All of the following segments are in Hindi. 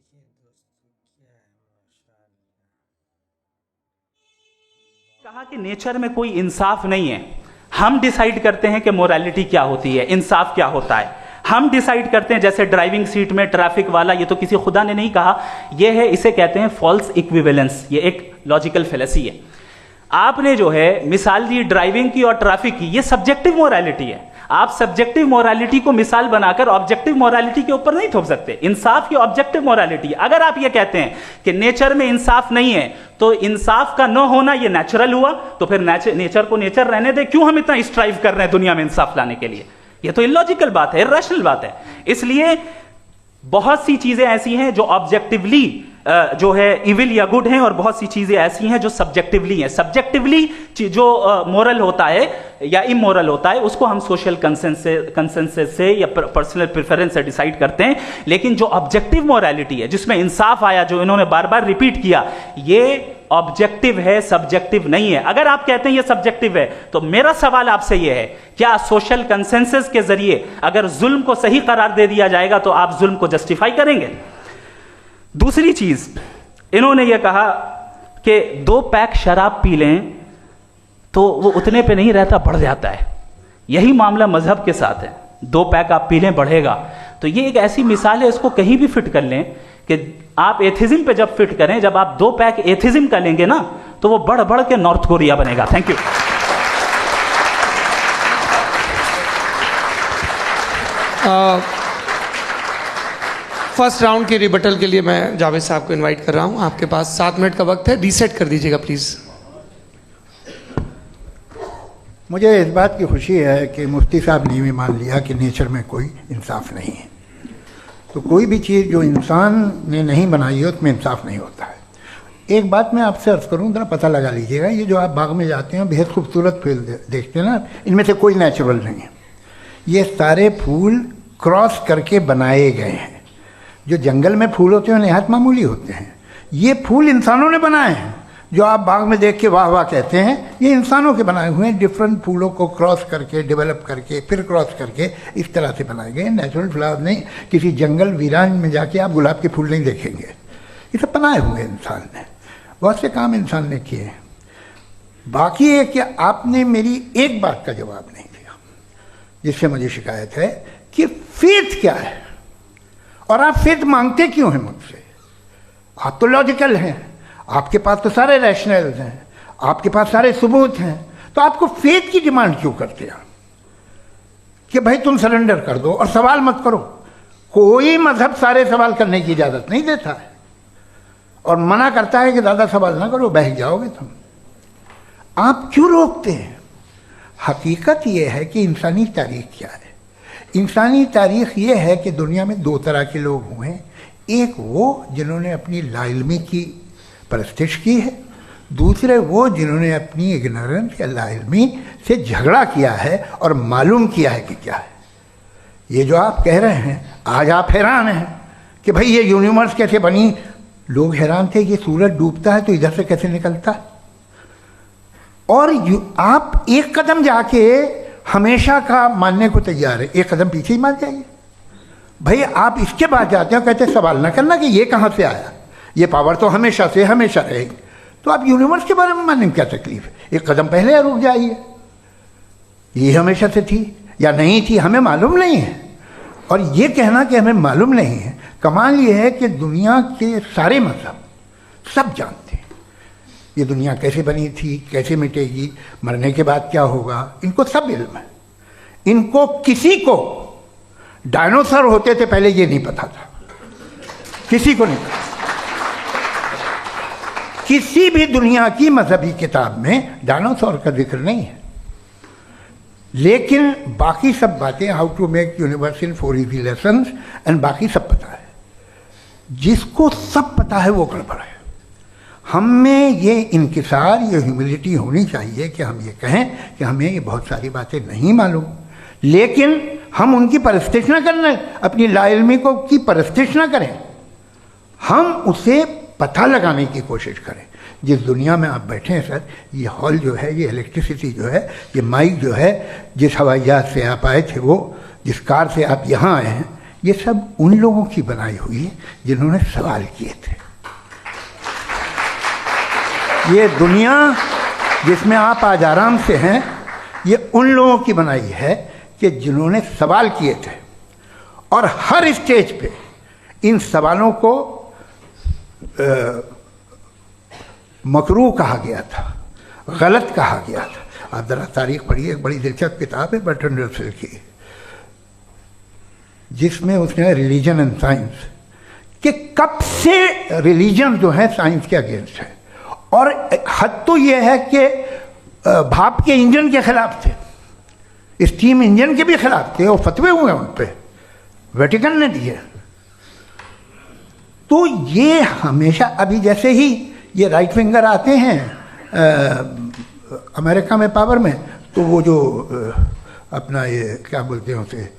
देखिए दोस्तों, क्या है माशाअल्लाह। कहा कि नेचर में कोई इंसाफ नहीं है। हम डिसाइड करते हैं कि मोरालिटी क्या होती है, इंसाफ क्या होता है। हम डिसाइड करते हैं, जैसे ड्राइविंग सीट में ट्रैफिक वाला, ये तो किसी खुदा ने नहीं कहा, ये है, इसे कहते हैं फॉल्स इक्विवेलेंस। ये एक लॉजिकल फेलेसी है। आपने जो है मिसाल दी ड्राइविंग की और ट्रैफिक की, ये सब्जेक्टिव मोरालिटी है। आप सब्जेक्टिव मोरालिटी को मिसाल बनाकर ऑब्जेक्टिव मोरालिटी के ऊपर नहीं थोप सकते। इंसाफ की ऑब्जेक्टिव मोरालिटी। अगर आप ये कहते हैं कि नेचर में इंसाफ नहीं है, तो इंसाफ का न होना ये नेचुरल हुआ, तो फिर नेचर को नेचर रहने दे। क्यों हम इतना स्ट्राइव कर रहे हैं दुनिया में इंसाफ लाने के लिए? ये तो इलॉजिकल बात है, इररेशनल बात है। इसलिए बहुत सी चीजें ऐसी हैं जो ऑब्जेक्टिवली जो है इविल या गुड हैं, और बहुत सी चीजें ऐसी हैं जो सब्जेक्टिवली हैं। सब्जेक्टिवली जो मोरल होता है या इमोरल होता है, उसको हम सोशल कंसेंसस से या पर्सनल प्रेफरेंस से डिसाइड करते हैं। लेकिन जो ऑब्जेक्टिव मोरालिटी है, जिसमें इंसाफ आया, जो इन्होंने बार बार रिपीट किया, ये ऑब्जेक्टिव है, सब्जेक्टिव नहीं है। अगर आप कहते हैं ये सब्जेक्टिव है, तो मेरा सवाल आपसे ये है, क्या सोशल कंसेंसस के जरिए अगर जुल्म को सही करार दे दिया जाएगा तो आप जुल्म को जस्टिफाई करेंगे? दूसरी चीज, इन्होंने ये कहा कि 2 पैक शराब पी लें तो वो उतने पे नहीं रहता, बढ़ जाता है। यही मामला मजहब के साथ है। 2 पैक आप पी लें, बढ़ेगा। तो ये एक ऐसी मिसाल है, इसको कहीं भी फिट कर लें कि आप एथिज्म पे जब फिट करें, जब आप 2 पैक एथिज्म का लेंगे ना, तो वो बढ़ बढ़ के नॉर्थ कोरिया बनेगा। Thank you. फर्स्ट राउंड की रिबटल के लिए मैं जावेद साहब को इनवाइट कर रहा हूं। आपके पास 7 मिनट का वक्त है, रीसेट कर दीजिएगा प्लीज़। मुझे इस बात की खुशी है कि मुफ्ती साहब ने भी मान लिया कि नेचर में कोई इंसाफ नहीं है। तो कोई भी चीज़ जो इंसान ने नहीं बनाई है उसमें इंसाफ नहीं होता है। एक बात मैं आपसे अर्ज़ करूँ, ज़रा पता लगा लीजिएगा, ये जो आप बाग में जाते हैं बेहद खूबसूरत फूल देखते हैं ना, इनमें से कोई नेचुरल नहीं है। ये सारे फूल क्रॉस करके बनाए गए हैं। जो जंगल में फूल होते हैं नहायत मामूली होते हैं। ये फूल इंसानों ने बनाए हैं। जो आप बाग में देख के वाह वाह कहते हैं, ये इंसानों के बनाए हुए हैं। डिफरेंट फूलों को क्रॉस करके, डेवलप करके, फिर क्रॉस करके इस तरह से बनाए गए। नेचुरल फ्लावर नहीं। किसी जंगल वीरान में जाके आप गुलाब के फूल नहीं देखेंगे। ये सब बनाए हुए इंसान ने, बहुत से काम इंसान ने किए। बाकी है कि आपने मेरी एक बात का जवाब नहीं दिया, जिससे मुझे शिकायत है कि फेथ क्या है और आप फेथ मांगते क्यों हैं मुझसे? आप तो लॉजिकल हैं, आपके पास तो सारे रैशनल्स हैं, आपके पास सारे सबूत हैं, तो आपको फेथ की डिमांड क्यों करते हैं कि भाई तुम सरेंडर कर दो और सवाल मत करो? कोई मजहब सारे सवाल करने की इजाज़त नहीं देता है और मना करता है कि ज़्यादा सवाल ना करो, बह जाओगे तुम। आप क्यों रोकते हैं? हकीकत यह है कि इंसानी तारीख क्या है। इंसानी तारीख ये है कि दुनिया में 2 तरह के लोग हुए हैं। एक वो जिन्होंने अपनी लाइल्मी की परस्तिश की है, दूसरे वो जिन्होंने अपनी इग्नोरेंस या लाइल्मी से झगड़ा किया है और मालूम किया है कि क्या है। ये जो आप कह रहे हैं, आज आप हैरान हैं कि भाई ये यूनिवर्स कैसे बनी। लोग हैरान थे कि सूरज डूबता है तो इधर से कैसे निकलता है। और आप एक कदम जाके हमेशा का मानने को तैयार है, एक कदम पीछे ही मान जाइए। भाई आप इसके बाद जाते हो, कहते सवाल ना करना कि ये कहाँ से आया, ये पावर तो हमेशा से हमेशा रहेगी। तो आप यूनिवर्स के बारे में मानने में क्या तकलीफ है? एक कदम पहले रुक जाइए। ये हमेशा से थी या नहीं थी, हमें मालूम नहीं है। और ये कहना कि हमें मालूम नहीं है, कमाल ये है कि दुनिया के सारे मजहब सब जानते हैं ये दुनिया कैसे बनी थी, कैसे मिटेगी, मरने के बाद क्या होगा, इनको सब इल्म है। इनको किसी को डायनासोर होते थे पहले ये नहीं पता था, किसी को नहीं पता। किसी भी दुनिया की मजहबी किताब में डायनासोर का जिक्र नहीं है। लेकिन बाकी सब बातें, how to make universe in 4 easy lessons and बाकी सब पता है। जिसको सब पता है वो गड़बड़ है। हम में ये इनकिसार, ये ह्यूमिलिटी होनी चाहिए कि हम ये कहें कि हमें ये बहुत सारी बातें नहीं मालूम, लेकिन हम उनकी परस्तिश ना करें, अपनी लाइल्मी को की परस्तिश ना करें। हम उसे पता लगाने की कोशिश करें। जिस दुनिया में आप बैठे हैं सर, ये हॉल जो है, ये इलेक्ट्रिसिटी जो है, ये माइक जो है, जिस हवाई जहाज से आप आए थे, वो जिस कार से आप यहाँ आए हैं, ये सब उन लोगों की बनाई हुई है जिन्होंने सवाल किए थे। ये दुनिया जिसमें आप आज आराम से हैं, ये उन लोगों की बनाई है कि जिन्होंने सवाल किए थे, और हर स्टेज पे इन सवालों को मकरूह कहा गया था, गलत कहा गया था। आप ज़रा तारीख पढ़िए, एक बड़ी दिलचस्प किताब है बर्ट्रैंड रसेल की, जिसमें उसने रिलीजन एंड साइंस कि कब से रिलीजन जो है साइंस के अगेंस्ट है, और हद तो ये है कि भाप के इंजन के खिलाफ थे, स्टीम इंजन के भी खिलाफ थे, और फतवे हुए उन पे, वेटिकन ने दिए। तो ये हमेशा, अभी जैसे ही ये राइट विंगर आते हैं अमेरिका में पावर में, तो वो जो अपना ये क्या बोलते हैं उसे,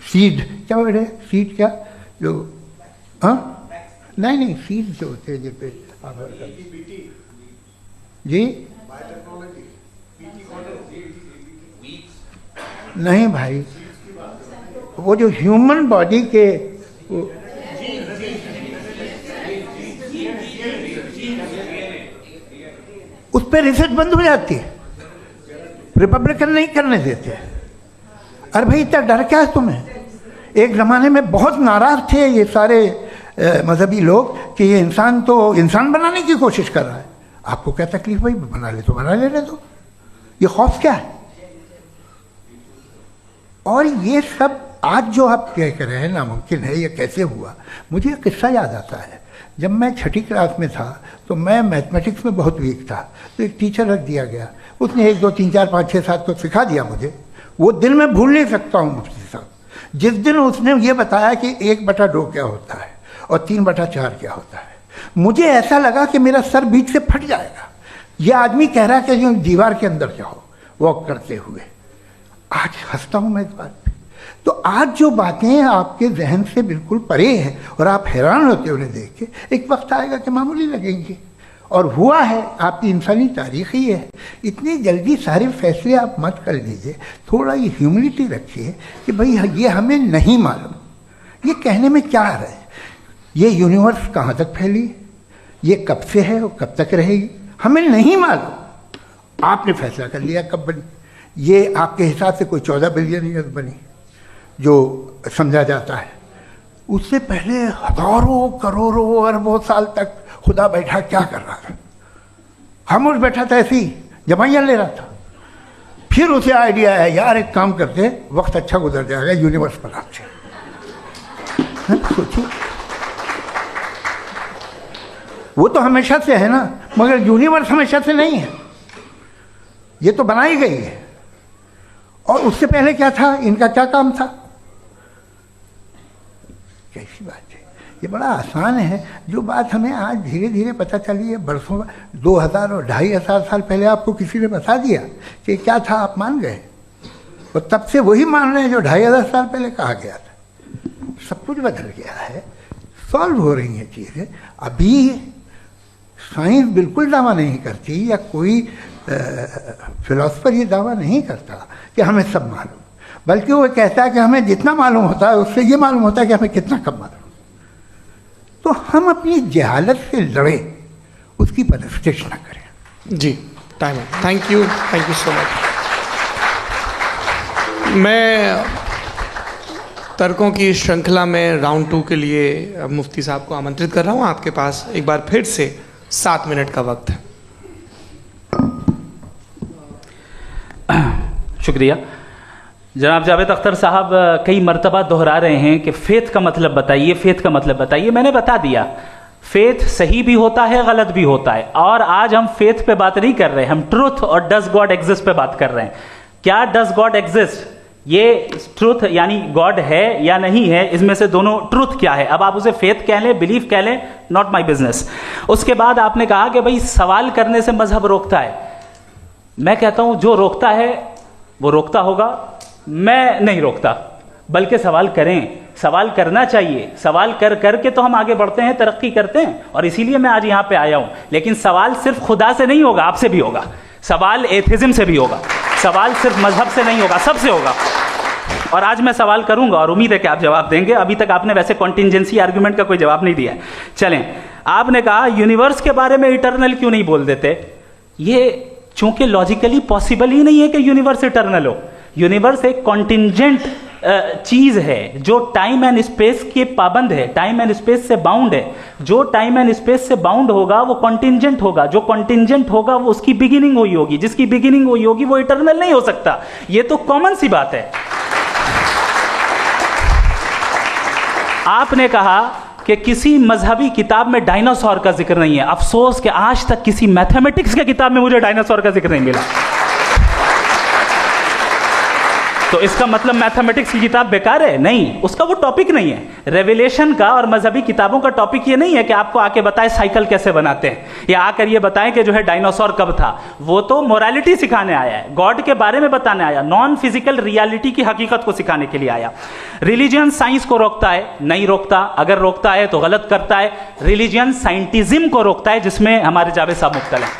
सीड क्या बोल रहे, सीड क्या जो, हाँ नहीं सीड जो होते हैं जिन पे जी, नहीं भाई, वो जो ह्यूमन बॉडी के उस पर रिसर्च बंद हो जाती है, रिपब्लिकन नहीं करने देते। अरे भाई इतना डर क्या है तुम्हें? एक ज़माने में बहुत नाराज़ थे ये सारे मजहबी लोग कि ये इंसान तो इंसान बनाने की कोशिश कर रहा है। आपको क्या तकलीफ भाई, बना ले तो बना लेने दो, ये खौफ क्या है? और ये सब आज जो आप कह रहे हैं नामुमकिन है, ये कैसे हुआ? मुझे एक किस्सा याद आता है। जब मैं छठी क्लास में था तो मैं मैथमेटिक्स में बहुत वीक था, तो एक टीचर रख दिया गया, उसने 1 2 3 4 5 6 7 तो सिखा दिया मुझे। वो दिन मैं भूल नहीं सकता हूँ मुफ्ती साहब, जिस दिन उसने ये बताया कि 1/2 क्या होता है और 3/4 क्या होता है। मुझे ऐसा लगा कि मेरा सर बीच से फट जाएगा। ये आदमी कह रहा है कि जो दीवार के अंदर जाओ वॉक करते हुए। आज हंसता हूँ मैं इस बात पे। तो आज जो बातें आपके जहन से बिल्कुल परे हैं और आप हैरान होते हो उन्हें देख के, एक वक्त आएगा कि मामूली लगेंगे। और हुआ है, आपकी इंसानी तारीख ही है। इतनी जल्दी सारे फैसले आप मत कर लीजिए, थोड़ा ये ह्यूमिलिटी रखिए कि भाई ये हमें नहीं मालूम। ये कहने में क्या आ रहा है? ये यूनिवर्स कहाँ तक फैली, ये कब से है और कब तक रहेगी, हमें नहीं मालूम। आपने फैसला कर लिया कब बनी। ये आपके हिसाब से कोई 14 बिलियन ईयर बनी जो समझा जाता है। उससे पहले हजारों करोड़ों अरबों साल तक खुदा बैठा क्या कर रहा था? खामोश बैठा था, ऐसी जमाइयाँ ले रहा था। फिर उसे आइडिया है, यार एक काम करते, वक्त अच्छा गुजर जाएगा, यूनिवर्स बनाते। सोचिए, वो तो हमेशा से है ना, मगर यूनिवर्स हमेशा से नहीं है, ये तो बनाई गई है। और उससे पहले क्या था, इनका क्या काम था? कैसी बात है, ये बड़ा आसान है। जो बात हमें आज धीरे धीरे पता चली है, बरसों 2000 और 2500 साल पहले आपको किसी ने बता दिया कि क्या था, आप मान गए, और तब से वही मान रहे हैं जो 2500 साल पहले कहा गया था। सब कुछ बदल गया है, सॉल्व हो रही हैं चीज़ें। अभी साइंस बिल्कुल दावा नहीं करती, या कोई फिलोसफर ये दावा नहीं करता कि हमें सब मालूम, बल्कि वो कहता है कि हमें जितना मालूम होता है उससे ये मालूम होता है कि हमें कितना कम मालूम। तो हम अपनी जहालत से लड़े, उसकी परस्तिश न करें। जी, टाइम है। Thank you so much. मैं तर्कों की श्रृंखला में राउंड 2 के लिए मुफ्ती साहब को आमंत्रित कर रहा हूँ। आपके पास एक बार फिर से 7 मिनट का वक्त है। शुक्रिया। जनाब जावेद अख्तर साहब कई मर्तबा दोहरा रहे हैं कि फेथ का मतलब बताइए, फेथ का मतलब बताइए। मैंने बता दिया, फेथ सही भी होता है, गलत भी होता है। और आज हम फेथ पे बात नहीं कर रहे, हम ट्रुथ और डज गॉड एग्जिस्ट पे बात कर रहे हैं। क्या डज गॉड एग्जिस्ट, ये ट्रुथ यानी गॉड है या नहीं है, इसमें से दोनों ट्रुथ क्या है। अब आप उसे फेथ कह लें, बिलीफ कह लें, नॉट माई बिजनेस। उसके बाद आपने कहा कि भाई सवाल करने से मजहब रोकता है। मैं कहता हूं जो रोकता है वो रोकता होगा, मैं नहीं रोकता, बल्कि सवाल करें, सवाल करना चाहिए। सवाल कर करके तो हम आगे बढ़ते हैं, तरक्की करते हैं, और इसीलिए मैं आज यहां पे आया हूं। लेकिन सवाल सिर्फ खुदा से नहीं होगा, आपसे भी होगा। सवाल एथिज्म से भी होगा, सवाल सिर्फ मजहब से नहीं होगा, सबसे होगा। और आज मैं सवाल करूंगा और उम्मीद है कि आप जवाब देंगे। अभी तक आपने वैसे कॉन्टिंजेंसी आर्गुमेंट का कोई जवाब नहीं दिया है। चलें, आपने कहा यूनिवर्स के बारे में इटर्नल क्यों नहीं बोल देते। ये चूंकि लॉजिकली पॉसिबल ही नहीं है कि यूनिवर्स इटर्नल हो। यूनिवर्स एक कॉन्टिंजेंट चीज है जो टाइम एंड स्पेस के पाबंद है, टाइम एंड स्पेस से बाउंड है। जो टाइम एंड स्पेस से बाउंड होगा वो कॉन्टिंजेंट होगा, जो कॉन्टिंजेंट होगा वो उसकी बिगिनिंग हुई होगी, जिसकी बिगिनिंग हुई होगी वो इटर्नल नहीं हो सकता। ये तो कॉमन सी बात है। आपने कहा कि किसी मजहबी किताब में डायनासोर का जिक्र नहीं है। अफसोस कि आज तक किसी मैथमेटिक्स की किताब में मुझे डायनासोर का जिक्र नहीं मिला। तो इसका मतलब मैथमेटिक्स की किताब बेकार है? नहीं, उसका वो टॉपिक नहीं है। रेवलेशन का और मजहबी किताबों का टॉपिक ये नहीं है कि आपको आके बताए साइकिल कैसे बनाते हैं या आकर ये बताएं कि जो है डायनासोर कब था। वो तो मोरालिटी सिखाने आया है, गॉड के बारे में बताने आया, नॉन फिजिकल रियलिटी की हकीकत को सिखाने के लिए आया। रिलीजियन साइंस को रोकता है? नहीं रोकता। अगर रोकता है तो गलत करता है। रिलीजियन साइंटिज्म को रोकता है, जिसमें हमारे जावेद साहब मुख्तल हैं।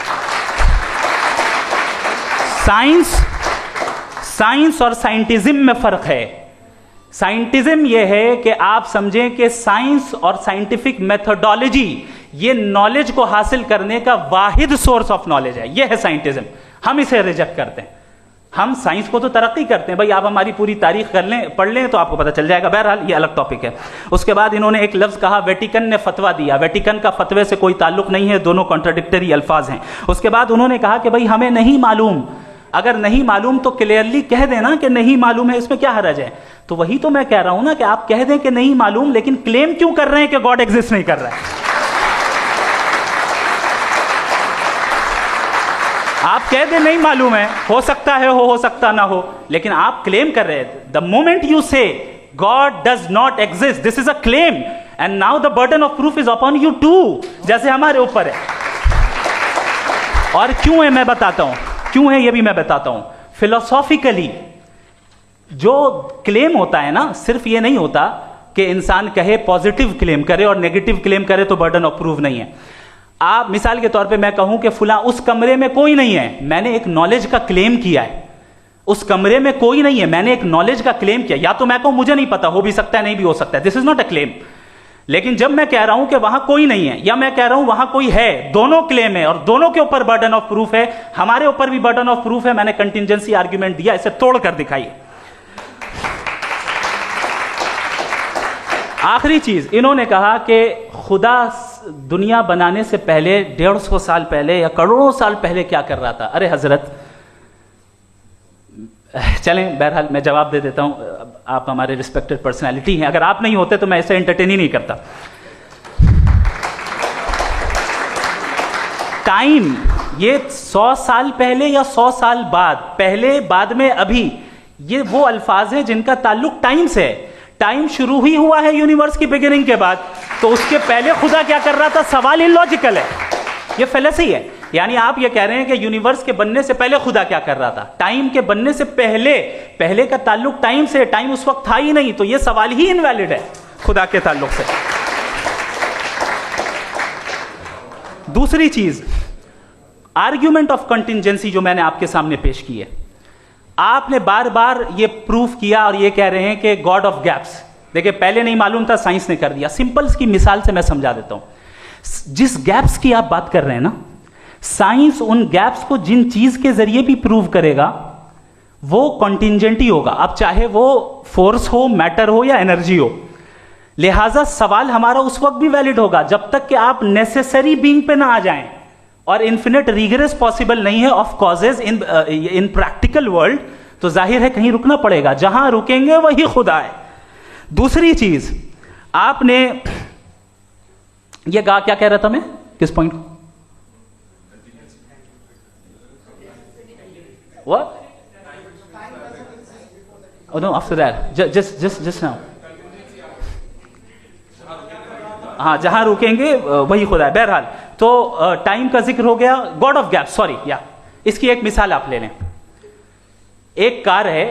साइंस और साइंटिज्म में फर्क है। साइंटिज्म यह है कि आप समझें कि साइंस और साइंटिफिक मेथोडोलॉजी ये नॉलेज को हासिल करने का वाहिद सोर्स ऑफ नॉलेज है। यह है साइंटिज्म। हम इसे रिजेक्ट करते हैं। हम साइंस को तो तरक्की करते हैं, भाई आप हमारी पूरी तारीख कर लें, पढ़ लें तो आपको पता चल जाएगा। बहरहाल ये अलग टॉपिक है। उसके बाद इन्होंने एक लफ्ज कहा, वेटिकन ने फतवा दिया। वेटिकन का फतवे से कोई ताल्लुक नहीं है, दोनों कॉन्ट्राडिक्टरी अल्फाज हैं। उसके बाद उन्होंने कहा कि भाई हमें नहीं मालूम। अगर नहीं मालूम तो क्लियरली कह देना कि नहीं मालूम है, इसमें क्या हर्ज है। तो वही तो मैं कह रहा हूं ना कि आप कह दें कि नहीं मालूम, लेकिन क्लेम क्यों कर रहे हैं कि गॉड एग्जिस्ट नहीं कर रहा है। आप कह दें नहीं मालूम है, हो सकता है हो सकता ना हो, लेकिन आप क्लेम कर रहे हैं। The moment you say God does not exist, this is a claim and now the burden of proof is upon you too, जैसे हमारे ऊपर है। और क्यों है मैं बताता हूं, क्यों है ये भी मैं बताता हूं। फिलोसॉफिकली जो क्लेम होता है ना, सिर्फ ये नहीं होता कि इंसान कहे पॉजिटिव क्लेम करे और नेगेटिव क्लेम करे तो बर्डन ऑफ प्रूफ नहीं है। आप मिसाल के तौर पे मैं कहूं कि फुला उस कमरे में कोई नहीं है, मैंने एक नॉलेज का क्लेम किया है। उस कमरे में कोई नहीं है, मैंने एक नॉलेज का क्लेम किया। या तो मैं कहूं मुझे नहीं पता, हो भी सकता है नहीं भी हो सकता है, this is not a claim. लेकिन जब मैं कह रहा हूं कि वहां कोई नहीं है या मैं कह रहा हूं वहां कोई है, दोनों क्लेम है और दोनों के ऊपर बर्डन ऑफ प्रूफ है। हमारे ऊपर भी बर्डन ऑफ प्रूफ है। मैंने कंटिंजेंसी आर्ग्यूमेंट दिया, इसे तोड़कर दिखाइए। आखिरी चीज इन्होंने कहा कि खुदा दुनिया बनाने से पहले 150 साल पहले या करोड़ों साल पहले क्या कर रहा था। अरे हजरत, चलें बहरहाल मैं जवाब दे देता हूं। आप हमारे रिस्पेक्टेड पर्सनालिटी हैं, अगर आप नहीं होते तो मैं इसे एंटरटेन ही नहीं करता। टाइम ये 100 साल पहले या 100 साल बाद, पहले बाद में अभी, ये वो अल्फाज हैं जिनका ताल्लुक टाइम से है। टाइम शुरू ही हुआ है यूनिवर्स की बिगिनिंग के बाद, तो उसके पहले खुदा क्या कर रहा था, सवाल इलॉजिकल है, ये फेलेसी है। यानी आप ये कह रहे हैं कि यूनिवर्स के बनने से पहले खुदा क्या कर रहा था। टाइम के बनने से पहले, पहले का ताल्लुक टाइम से, टाइम उस वक्त था ही नहीं, तो ये सवाल ही इनवैलिड है खुदा के ताल्लुक से। दूसरी चीज, आर्ग्यूमेंट ऑफ कंटिंजेंसी जो मैंने आपके सामने पेश की है, आपने बार बार ये प्रूफ किया और ये कह रहे हैं कि गॉड ऑफ गैप्स। देखिए पहले नहीं मालूम था, साइंस ने कर दिया। सिंपल की मिसाल से मैं समझा देता हूं। जिस गैप्स की आप बात कर रहे हैं ना, साइंस उन गैप्स को जिन चीज के जरिए भी प्रूव करेगा वो कॉन्टिंजेंट ही होगा। अब चाहे वो फोर्स हो, मैटर हो या एनर्जी हो। लिहाजा सवाल हमारा उस वक्त भी वैलिड होगा जब तक कि आप नेसेसरी बीइंग पे ना आ जाएं। और इन्फिनिट रिग्रेस पॉसिबल नहीं है of causes in practical world, तो जाहिर है कहीं रुकना पड़ेगा, जहां रुकेंगे वही खुदा है। दूसरी चीज आपने ये कहा, क्या कह रहा था मैं, किस पॉइंट को? What? Oh no, after that, just now. हाँ, जहां रुकेंगे वही खुदा है। बहरहाल तो टाइम का जिक्र हो गया, गॉड ऑफ गैप, सॉरी या इसकी एक मिसाल आप ले लें। एक कार है,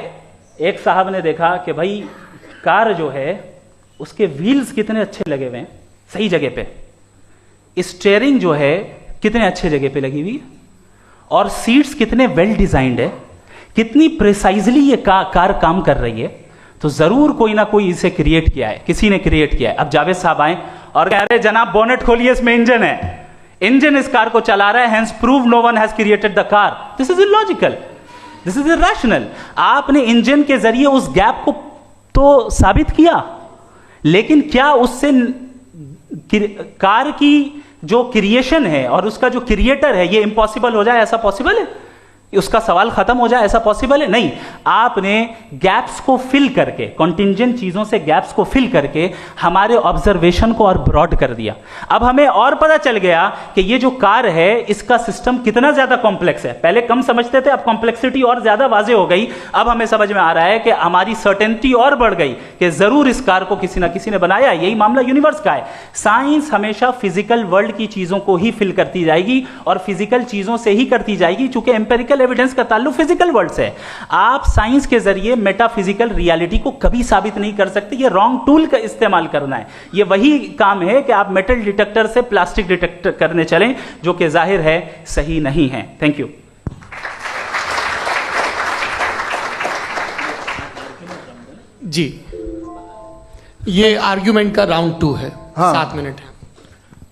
एक साहब ने देखा कि भाई कार जो है उसके व्हील्स कितने अच्छे लगे हुए हैं सही जगह पे, स्टीयरिंग जो है कितने अच्छे जगह पे लगी हुई है, और सीट्स कितने वेल डिजाइंड है, कितनी प्रिसाइजली ये कार काम कर रही है। तो जरूर कोई ना कोई इसे क्रिएट किया है, किसी ने क्रिएट किया है। अब जावेद साहब आए और कह रहे जनाब बोनेट खोलिए, इसमें इंजन है, इंजन इस कार को चला रहा है, hence prove no one has created the car. This is illogical, this is irrational. आपने इंजन के जरिए उस गैप को तो साबित किया, लेकिन क्या उससे कार की जो क्रिएशन है और उसका जो क्रिएटर है ये इम्पॉसिबल हो जाए? ऐसा पॉसिबल है? उसका सवाल खत्म हो जाए, ऐसा पॉसिबल है? नहीं। आपने गैप्स को फिल करके, कॉन्टिंजेंट चीजों से गैप्स को फिल करके हमारे ऑब्जर्वेशन को और ब्रॉड कर दिया। अब हमें और पता चल गया कि ये जो कार है इसका सिस्टम कितना ज्यादा कॉम्प्लेक्स है। पहले कम समझते थे, अब कॉम्प्लेक्सिटी और ज्यादा वाजे हो गई। अब हमें समझ में आ रहा है कि हमारी सर्टेनिटी और बढ़ गई कि जरूर इस कार को किसी ना किसी ने बनाया। यही मामला यूनिवर्स का है। साइंस हमेशा फिजिकल वर्ल्ड की चीजों को ही फिल करती जाएगी और फिजिकल चीजों से ही करती जाएगी, चूंकि एम्पेरिकल एविडेंस का ताल्लुक फिजिकल वर्ल्ड से है। आप साइंस के जरिए मेटाफिजिकल रियलिटी को कभी साबित नहीं कर सकते। ये रॉन्ग टूल का इस्तेमाल करना है। ये वही काम है कि आप मेटल डिटेक्टर से प्लास्टिक डिटेक्टर करने चलें, जो कि जाहिर है सही नहीं है। Thank you. जी, ये आर्ग्यूमेंट का राउंड 2 है। हाँ। 7 मिनट है।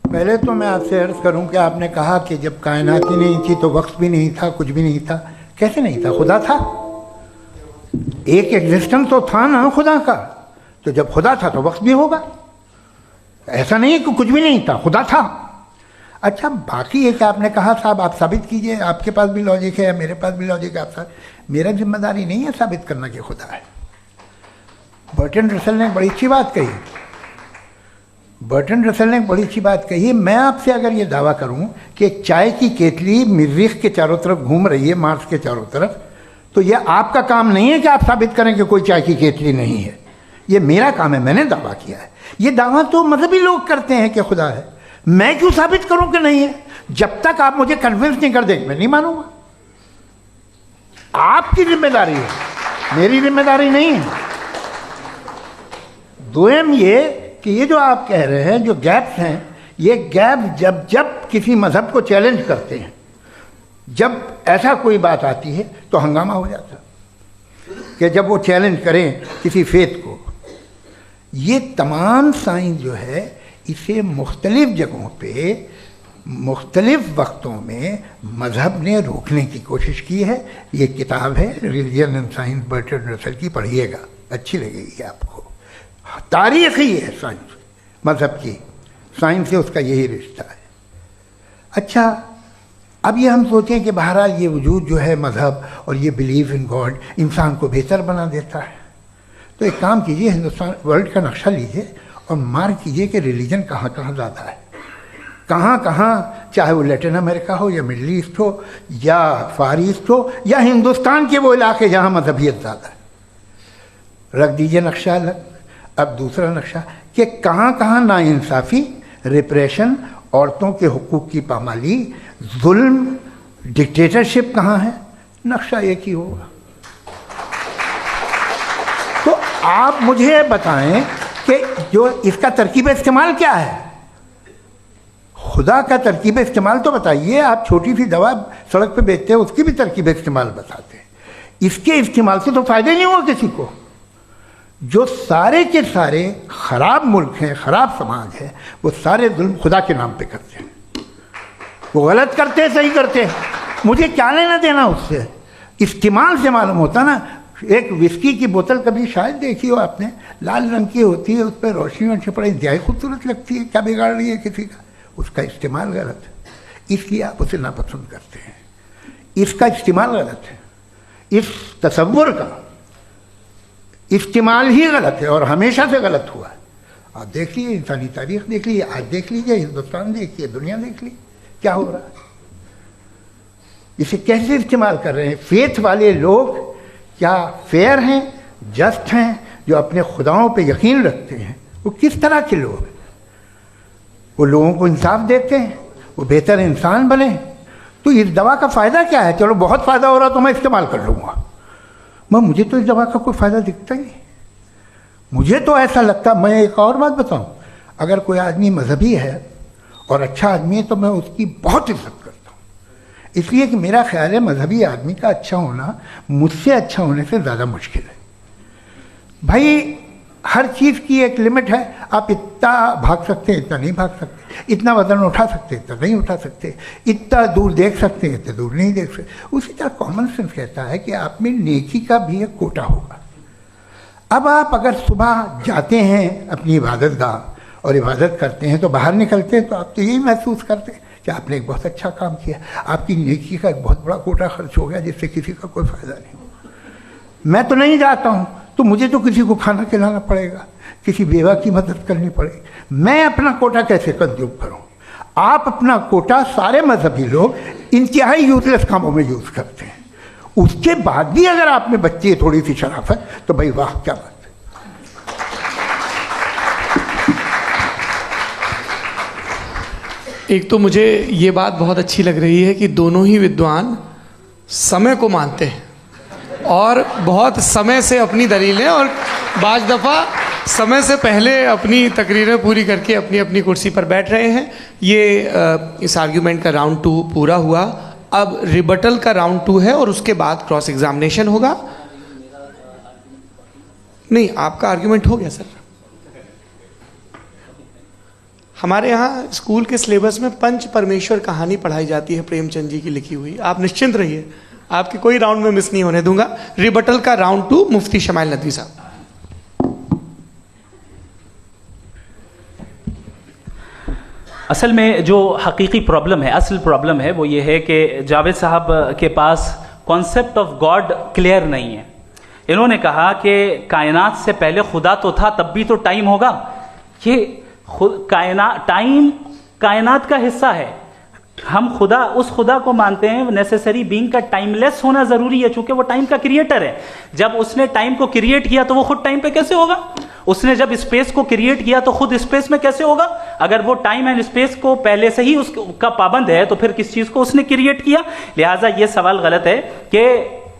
पहले तो मैं आपसे अर्ज करूं कि आपने कहा कि जब कायनात ही नहीं थी तो वक्त भी नहीं था, कुछ भी नहीं था। कैसे नहीं था? खुदा था, एक एग्जिस्टेंस तो था ना खुदा का। तो जब खुदा था तो वक्त भी होगा। ऐसा नहीं कि कुछ भी नहीं था, खुदा था। अच्छा, बाकी एक आपने कहा साहब आप साबित कीजिए, आपके पास भी लॉजिक है, मेरे पास भी लॉजिक है। आप मेरा जिम्मेदारी नहीं है साबित करना कि खुदा है। बर्टन रसल ने बड़ी अच्छी बात कही। बर्टन रसल ने बड़ी अच्छी बात कही। मैं आपसे अगर ये दावा करूं कि एक चाय की केतली मरीख के चारों तरफ घूम रही है, मार्स के चारों तरफ, तो ये आपका काम नहीं है कि आप साबित करें कि कोई चाय की केतली नहीं है। ये मेरा काम है, मैंने दावा किया है। ये दावा तो मजहबी लोग करते हैं कि खुदा है। मैं क्यों साबित करूं कि नहीं है? जब तक आप मुझे कन्विंस नहीं कर देंगे मैं नहीं मानूंगा। आपकी जिम्मेदारी है, मेरी जिम्मेदारी नहीं है। दोयम ये कि ये जो आप कह रहे हैं, जो गैप्स हैं, ये गैप जब जब किसी मजहब को चैलेंज करते हैं, जब ऐसा कोई बात आती है तो हंगामा हो जाता है कि जब वो चैलेंज करें किसी फेथ को। ये तमाम साइंस जो है इसे मुख्तलिफ जगहों पे मुख्तलिफ वक्तों में मजहब ने रोकने की कोशिश की है। ये किताब है religion and science, Burton Russell की, पढ़िएगा, अच्छी लगेगी आपको। तारीख ही है साइंस, मजहब की साइंस से उसका यही रिश्ता है। अच्छा, अब ये हम सोचें कि बहरहाल ये वजूद जो है मजहब और ये बिलीव इन गॉड इंसान को बेहतर बना देता है। तो एक काम कीजिए, हिंदुस्तान वर्ल्ड का नक्शा लीजिए और मार्क कीजिए कि रिलीजन कहाँ कहाँ ज़्यादा है, कहाँ कहाँ, चाहे वो लैटिन अमेरिका हो या मिडल ईस्ट हो या फार ईस्ट हो या हिंदुस्तान के वो इलाके जहाँ मजहबियत ज़्यादा है। रख दीजिए नक्शा अलग। अब दूसरा नक्शा कि कहाँ कहाँ नाइंसाफ़ी, रिप्रेशन, औरतों के हुकूक की पामाली, जुल्म, डिक्टेटरशिप कहाँ है, नक्शा एक ही होगा। तो आप मुझे बताएं कि जो इसका तरकीब इस्तेमाल क्या है, खुदा का तरकीब इस्तेमाल तो बताइए। आप छोटी सी दवा सड़क पे बेचते हैं, उसकी भी तरकीब इस्तेमाल बताते हैं। इसके इस्तेमाल से तो फ़ायदा नहीं हुआ किसी को। जो सारे के सारे ख़राब मुल्क हैं, ख़राब समाज है, वो सारे जुल्म खुदा के नाम पे करते हैं। वो गलत करते हैं, सही करते हैं, मुझे क्या लेना देना उससे। इस्तेमाल से मालूम होता ना। एक विस्की की बोतल कभी शायद देखी हो आपने, लाल रंग की होती है, उस पर रोशनी और छपड़ा इंतहाई खूबसूरत लगती है, क्या बिगाड़ रही है किसी का? उसका इस्तेमाल गलत है, इसलिए आप उसे नापसंद करते हैं। इसका इस्तेमाल गलत है, इस तसव्वुर का इस्तेमाल ही गलत है और हमेशा से गलत हुआ है। आप देख लीजिए, इंसानी तारीख देख लीजिए, आज देख लीजिए, हिंदुस्तान देखिए, दुनिया देख लीजिए, क्या हो रहा है। इसे कैसे इस्तेमाल कर रहे हैं फेथ वाले लोग? क्या फेयर हैं, जस्ट हैं, जो अपने खुदाओं पे यकीन रखते हैं? वो किस तरह के लोग हैं? वो लोगों को इंसाफ देते हैं, वो बेहतर इंसान बने। तो इस दवा का फ़ायदा क्या है? चलो बहुत फ़ायदा हो रहा तो मैं इस्तेमाल कर लूँगा। मुझे तो इस दवा का कोई फ़ायदा दिखता ही नहीं। मुझे तो ऐसा लगता, मैं एक और बात बताऊं, अगर कोई आदमी मजहबी है और अच्छा आदमी है तो मैं उसकी बहुत इज्जत करता हूँ, इसलिए कि मेरा ख्याल है मजहबी आदमी का अच्छा होना मुझसे अच्छा होने से ज़्यादा मुश्किल है। भाई हर चीज़ की एक लिमिट है। आप इतना भाग सकते हैं, इतना नहीं भाग सकते, इतना वजन उठा सकते, इतना नहीं उठा सकते, इतना दूर देख सकते हैं, इतना दूर नहीं देख सकते। उसी तरह कॉमन सेंस कहता है कि आप में नेकी का भी एक कोटा होगा। अब आप अगर सुबह जाते हैं अपनी इबादत गाह और इबादत करते हैं, तो बाहर निकलते हैं तो आप तो यही महसूस करते हैं कि आपने एक बहुत अच्छा काम किया, आपकी नेकी का एक बहुत बड़ा कोटा खर्च हो गया जिससे किसी का कोई फ़ायदा नहीं। मैं तो नहीं जाता हूँ तो मुझे तो किसी को खाना खिलाना पड़ेगा, किसी बेवा की मदद करनी पड़ेगी। मैं अपना कोटा कैसे कंज्यूम करूँ? आप अपना कोटा, सारे मजहबी लोग इंतहाई यूजलेस कामों में यूज़ करते हैं। उसके बाद भी अगर आप में बच्ची है थोड़ी सी शराफत, तो भाई वाह क्या बात है। एक तो मुझे ये बात बहुत अच्छी लग रही है कि दोनों ही विद्वान समय को मानते हैं और बहुत समय से अपनी दलीलें और बाज़ दफ़ा समय से पहले अपनी तकरीरें पूरी करके अपनी अपनी कुर्सी पर बैठ रहे हैं। ये इस आर्ग्यूमेंट का राउंड 2 पूरा हुआ। अब रिबटल का राउंड 2 है और उसके बाद क्रॉस एग्जामिनेशन होगा। नहीं, आपका आर्ग्यूमेंट हो गया सर। हमारे यहाँ स्कूल के सिलेबस में पंच परमेश्वर कहानी पढ़ाई जाती है, प्रेमचंद जी की लिखी हुई। आप निश्चिंत रहिए, आपके कोई राउंड में मिस नहीं होने दूंगा। रिबटल का राउंड 2, मुफ्ती शमाइल नदवी साहब। असल में जो हकीकी प्रॉब्लम है, असल प्रॉब्लम है वो ये है कि जावेद साहब के पास कॉन्सेप्ट ऑफ गॉड क्लियर नहीं है। इन्होंने कहा कि कायनात से पहले खुदा तो था, तब भी तो टाइम होगा। ये टाइम कायनात का हिस्सा है। हम खुदा, उस खुदा को मानते हैं नेसेसरी बीइंग का टाइमलेस होना जरूरी है, चूंकि वो टाइम का क्रिएटर है। जब उसने टाइम को क्रिएट किया तो वो खुद टाइम पे कैसे होगा? उसने जब स्पेस को क्रिएट किया तो खुद स्पेस में कैसे होगा? अगर वो टाइम एंड स्पेस को पहले से ही उसका पाबंद है तो फिर किस चीज को उसने क्रिएट किया? लिहाजा ये सवाल गलत है कि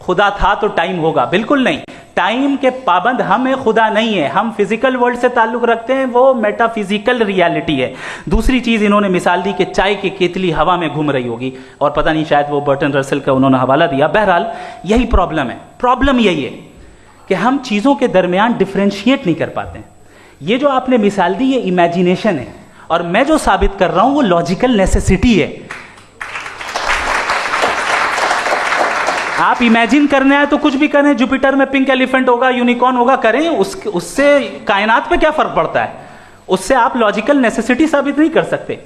खुदा था तो टाइम होगा। बिल्कुल नहीं, टाइम के पाबंद हम है, खुदा नहीं है। हम फिजिकल वर्ल्ड से ताल्लुक रखते हैं, वो मेटाफिजिकल रियलिटी है। दूसरी चीज इन्होंने मिसाल दी कि चाय की केतली हवा में घूम रही होगी, और पता नहीं शायद वो बर्टन रसल का उन्होंने हवाला दिया। बहरहाल यही प्रॉब्लम है। प्रॉब्लम यही है कि हम चीजों के दरमियान डिफरेंशिएट नहीं कर पाते। ये जो आपने मिसाल दी ये इमेजिनेशन है, और मैं जो साबित कर रहा हूं वो लॉजिकल नेसेसिटी है। आप इमेजिन करने आए तो कुछ भी करें, जुपिटर में पिंक एलिफेंट होगा, यूनिकॉर्न होगा, करें, उससे कायनात पे क्या फर्क पड़ता है? उससे आप लॉजिकल नेसेसिटी साबित नहीं कर सकते।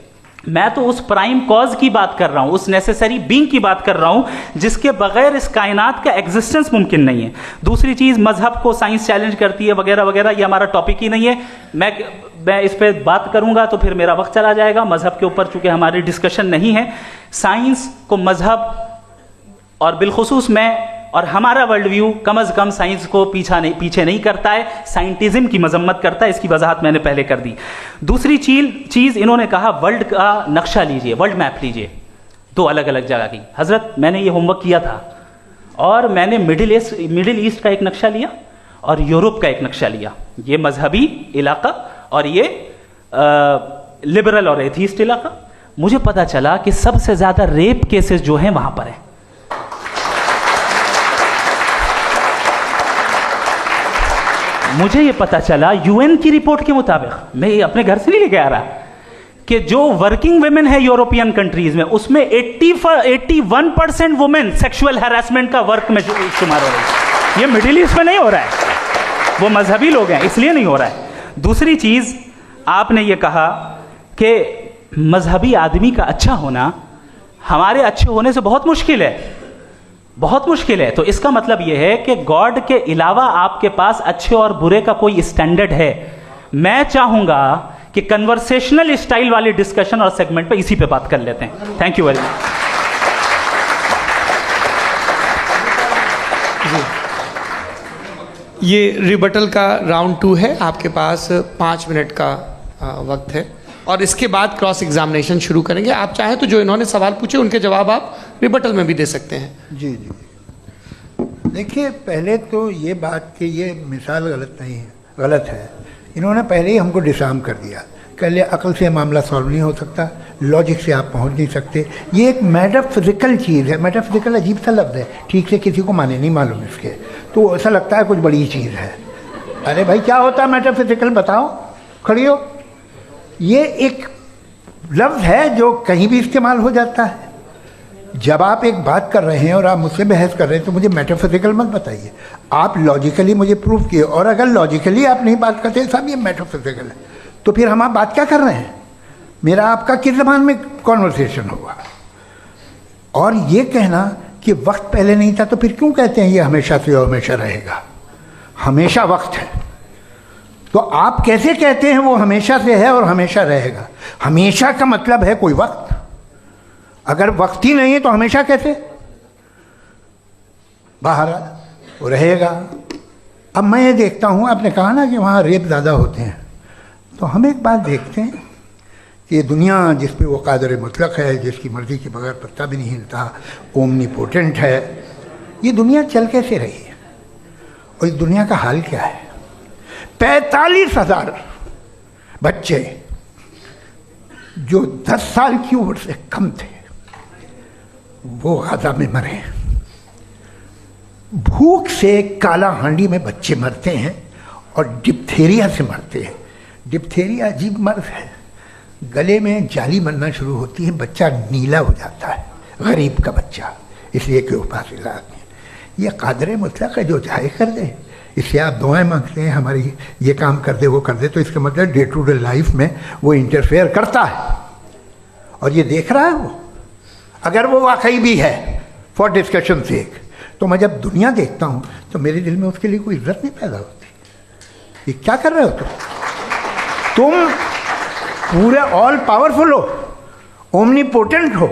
मैं तो उस प्राइम कॉज की बात कर रहा हूं, उस नेसेसरी बीइंग की बात कर रहा हूं जिसके बगैर इस कायनात का एग्जिस्टेंस मुमकिन नहीं है। दूसरी चीज, मजहब को साइंस चैलेंज करती है वगैरह वगैरह, ये हमारा टॉपिक ही नहीं है। मैं इस पर बात करूंगा तो फिर मेरा वक्त चला जाएगा। मजहब के ऊपर चूंकि हमारी डिस्कशन नहीं है, साइंस को मजहब और बिलखुसूस मैं और हमारा वर्ल्ड व्यू कम अज कम साइंस को पीछे नहीं करता है, साइंटिज्म की मजम्मत करता है। इसकी वजाहत मैंने पहले कर दी। दूसरी चीज इन्होंने कहा वर्ल्ड का नक्शा लीजिए, वर्ल्ड मैप लीजिए, 2 अलग अलग जगह की। हजरत मैंने ये होमवर्क किया था और मैंने मिडिल ईस्ट का एक नक्शा लिया और यूरोप का एक नक्शा लिया, ये मजहबी इलाका और ये लिबरल और एथीस्ट इलाका। मुझे पता चला कि सबसे ज्यादा रेप केसेस जो हैं वहां पर हैं। मुझे ये पता चला यूएन की रिपोर्ट के मुताबिक, मैं ये अपने घर से नहीं लेके आ रहा, कि जो वर्किंग वुमेन है यूरोपियन कंट्रीज में, उसमें 81% वुमेन सेक्सुअल हैरेसमेंट का वर्क में शुमार हो रही है। ये मिडिल ईस्ट में नहीं हो रहा है, वो मजहबी लोग हैं इसलिए नहीं हो रहा है। दूसरी चीज आपने ये कहा कि मजहबी आदमी का अच्छा होना हमारे अच्छे होने से बहुत मुश्किल है, बहुत मुश्किल है। तो इसका मतलब यह है कि गॉड के अलावा आपके पास अच्छे और बुरे का कोई स्टैंडर्ड है। मैं चाहूंगा कि कन्वर्सेशनल स्टाइल वाली डिस्कशन और सेगमेंट पे इसी पे बात कर लेते हैं। Thank you very much. ये रिबटल का राउंड 2 है, आपके पास 5 मिनट का वक्त है और इसके बाद क्रॉस एग्जामिनेशन शुरू करेंगे। आप चाहें तो जो इन्होंने सवाल पूछे उनके जवाब आप रिबटल में भी दे सकते हैं। जी जी, देखिए पहले तो ये बात कि ये मिसाल गलत नहीं है, गलत है। इन्होंने पहले ही हमको डिसार्म कर दिया, कह लिया अकल से मामला सॉल्व नहीं हो सकता, लॉजिक से आप पहुंच नहीं सकते। ये एक मेटाफिजिकल चीज़ है। मेटाफिजिकल अजीब सा लफ्ज़ है, ठीक से किसी को माने नहीं मालूम इसके, तो ऐसा लगता है कुछ बड़ी चीज़ है। अरे भाई क्या होता है मेटाफिजिकल, बताओ, खड़ी हो। ये एक लफ्ज़ है जो कहीं भी इस्तेमाल हो जाता है। जब आप एक बात कर रहे हैं और आप मुझसे बहस कर रहे हैं तो मुझे मेटाफिजिकल मत बताइए, आप लॉजिकली मुझे प्रूव किए। और अगर लॉजिकली आप नहीं बात करते साहब ये मेटाफिजिकल है, तो फिर हम आप बात क्या कर रहे हैं? मेरा आपका किस ज़बान में कॉन्वर्सेशन होगा? और ये कहना कि वक्त पहले नहीं था, तो फिर क्यों कहते हैं ये हमेशा से और हमेशा रहेगा? हमेशा वक्त है, तो आप कैसे कहते हैं वो हमेशा से है और हमेशा रहेगा? हमेशा का मतलब है कोई वक्त, अगर वक्त ही नहीं है तो हमेशा कैसे? बाहर वो रहेगा। अब मैं ये देखता हूँ, आपने कहा ना कि वहाँ रेप ज़्यादा होते हैं, तो हम एक बात देखते हैं कि ये दुनिया जिस पे वो कादर मुतलक है, जिसकी मर्ज़ी के बगैर पत्ता भी नहीं हिलता, ओमनीपोटेंट है, ये दुनिया चल कैसे रही है? और इस दुनिया का हाल क्या है? 45,000 बच्चे जो 10 साल की उम्र से कम थे वो गाज़ा में मरे। भूख से काला हांडी में बच्चे मरते हैं और डिप्थेरिया से मरते हैं। डिप्थेरिया अजीब मर्ज है, गले में जाली बनना शुरू होती है, बच्चा नीला हो जाता है, गरीब का बच्चा, इसलिए कि उपास इलाज नहीं। ये कादर मुतलक है जो चाहे कर दे, इससे आप दुआएं मांगते हैं हमारी ये काम कर दे वो कर दे, तो इसका मतलब डे टू डे लाइफ में वो इंटरफेयर करता है और ये देख रहा है वो। अगर वो वाकई भी है फॉर डिस्कशन सेक, तो मैं जब दुनिया देखता हूँ तो मेरे दिल में उसके लिए कोई इज्जत नहीं पैदा होती। ये क्या कर रहे हो तुम पूरे ऑल पावरफुल हो, ओमनीपोटेंट हो,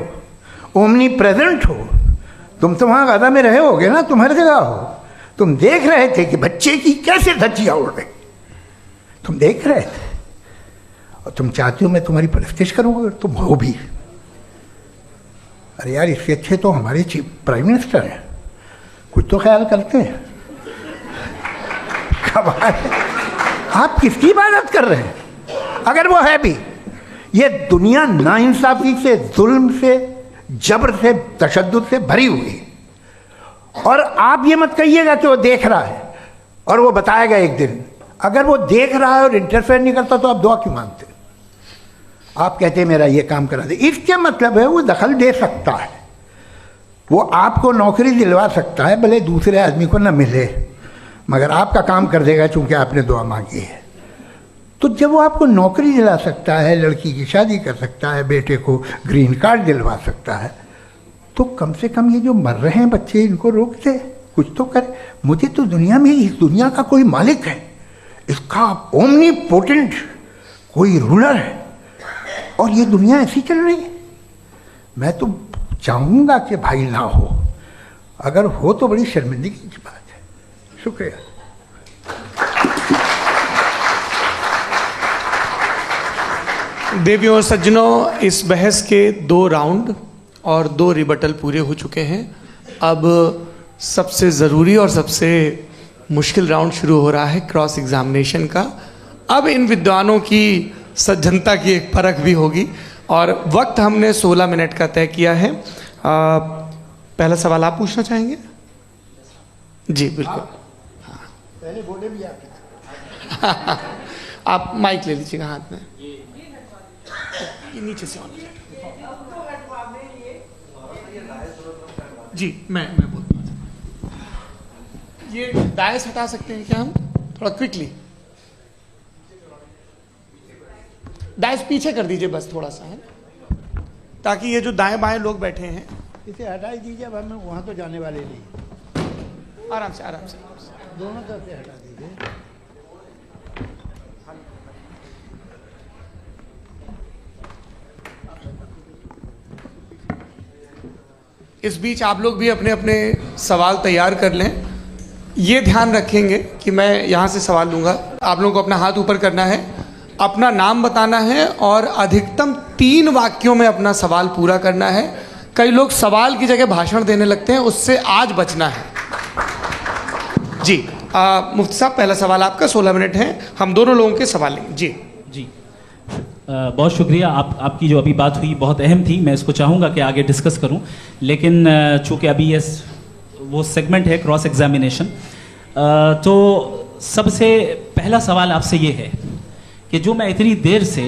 ओमनी प्रेजेंट हो। तुम तो वहाँ गाज़ा में रहे होगे ना, तुम हर जगह हो। तुम देख रहे थे कि बच्चे की कैसे धज्जियाँ उड़ रही, तुम देख रहे थे और तुम चाहते हो मैं तुम्हारी परस्तिश करूँगा, तुम हो भी। अरे यार, इससे अच्छे तो हमारे चीफ प्राइम मिनिस्टर हैं, कुछ तो ख्याल करते हैं। कमाल है, आप किसकी इबादत कर रहे हैं? अगर वो है भी, ये दुनिया नाइंसाफी से, जुल्म से, जबर से, तशद्दुद से भरी हुई है। और आप ये मत कहिएगा कि वो देख रहा है और वो बताएगा एक दिन। अगर वो देख रहा है और इंटरफेयर नहीं करता तो आप दुआ क्यों मांगते? आप कहते हैं मेरा ये काम करा दे, इसके मतलब है वो दखल दे सकता है, वो आपको नौकरी दिलवा सकता है, भले दूसरे आदमी को न मिले, मगर आपका काम कर देगा चूंकि आपने दुआ मांगी है। तो जब वो आपको नौकरी दिला सकता है, लड़की की शादी कर सकता है, बेटे को ग्रीन कार्ड दिलवा सकता है, तो कम से कम ये जो मर रहे हैं बच्चे, इनको रोक दे, कुछ तो करे। मुझे तो दुनिया में, इस दुनिया का कोई मालिक है, इसका ओमनीपोटेंट कोई रूलर है, और ये दुनिया ऐसी चल रही है। मैं तो चाहूँगा कि भाई ना हो, अगर हो तो बड़ी शर्मिंदगी की बात है। शुक्रिया। देवियों और सज्जनों, इस बहस के 2 राउंड और 2 रिबटल पूरे हो चुके हैं। अब सबसे ज़रूरी और सबसे मुश्किल राउंड शुरू हो रहा है, क्रॉस एग्जामिनेशन का। अब इन विद्वानों की सज्जनता की एक परख भी होगी और वक्त हमने 16 मिनट का तय किया है। पहला सवाल आप पूछना चाहेंगे? जी बिल्कुल। पहले बोले भी आप माइक ले लीजिएगा हाथ में, ये नीचे से ऑन जी। मैं बोलता हूँ, ये दायस हटा सकते हैं क्या हम थोड़ा क्विकली? दायस पीछे कर दीजिए बस थोड़ा सा, है, ताकि ये जो दाएं बाएं लोग बैठे हैं इसे हटा दीजिए। अब हम वहाँ तो जाने वाले नहीं, आराम से आराम से दोनों तरफ से हटा दीजिए। इस बीच आप लोग भी अपने अपने सवाल तैयार कर लें। ये ध्यान रखेंगे कि मैं यहाँ से सवाल लूँगा, आप लोगों को अपना हाथ ऊपर करना है, अपना नाम बताना है और अधिकतम 3 वाक्यों में अपना सवाल पूरा करना है। कई लोग सवाल की जगह भाषण देने लगते हैं, उससे आज बचना है। जी मुफ्ती साहब, पहला सवाल आपका, 16 मिनट हैं, हम दोनों लोगों के सवाल लेंगे। जी बहुत शुक्रिया। आपकी जो अभी बात हुई बहुत अहम थी, मैं इसको चाहूँगा कि आगे डिस्कस करूँ, लेकिन चूँकि अभी ये वो सेगमेंट है क्रॉस एग्जामिनेशन, तो सबसे पहला सवाल आपसे ये है कि जो मैं इतनी देर से